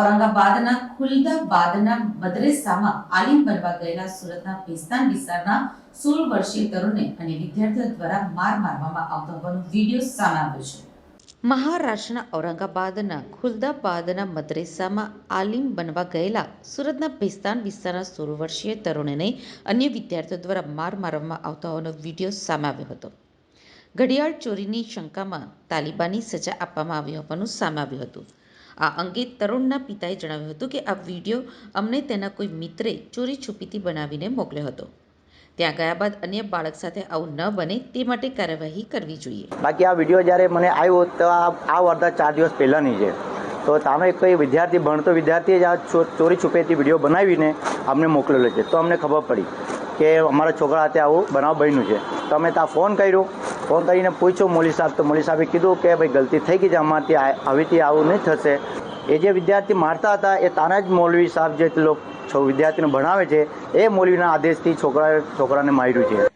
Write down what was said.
ઔરંગાબાદના ખુલદાબાદના મદ્રેસામાં આલિમ બનવા ગયેલા સુરતના ભેસ્તાન વિસ્તારના 16 વર્ષીય તરુણને અને વિદ્યાર્થીઓ દ્વારા માર મારવામાં આવતો હોવાનો વિડીયો સામે આવ્યો છે. મહારાષ્ટ્રના ઔરંગાબાદના ખુલદાબાદના મદ્રેસામાં આલિમ બનવા ગયેલા સુરતના ભેસ્તાન વિસ્તારના 16 વર્ષીય તરુણને અન્ય વિદ્યાર્થીઓ દ્વારા માર મારવામાં આવતો હોવાનો વિડીયો સામે આવ્યો હતો. ઘડિયાળ ચોરીની શંકામાં તાલિબાની સજા આપવામાં આવી હોવાનું સામે આવ્યું હતું. આ અંગે તરુણના પિતાએ જણાવ્યું હતું કે આ વિડીયો અમને તેના કોઈ મિત્રે ચોરી છુપીથી બનાવીને મોકલ્યો હતો. ત્યાં ગયા બાદ અન્ય બાળક સાથે આવું ન બને તે માટે કાર્યવાહી કરવી જોઈએ. બાકી આ વિડીયો જ્યારે મને આવ્યો તો આ વાર્તા 4 દિવસ પહેલાંની છે. તો તાનો એક કોઈ વિદ્યાર્થી ભણતો વિદ્યાર્થીએ જ આ ચોરી છુપેથી વિડીયો બનાવીને અમને મોકલેલો છે. તો અમને ખબર પડી કે અમારા છોકરા હાથે આવું બનાવ બન્યું છે. તો અમે ત્યાં ફોન કરીને પૂછ્યો મોલી સાહેબ. તો મોલી સાહેબે કીધું કે ભાઈ ગલતી થઈ ગઈ છે, અમારથી હવેથી આવું નહીં થશે. એ જે વિદ્યાર્થી મારતા હતા એ તાના જ મૌલવી સાહેબ જે વિદ્યાર્થીને ભણાવે છે એ મૌલવીના આદેશથી છોકરાને માર્યું છે.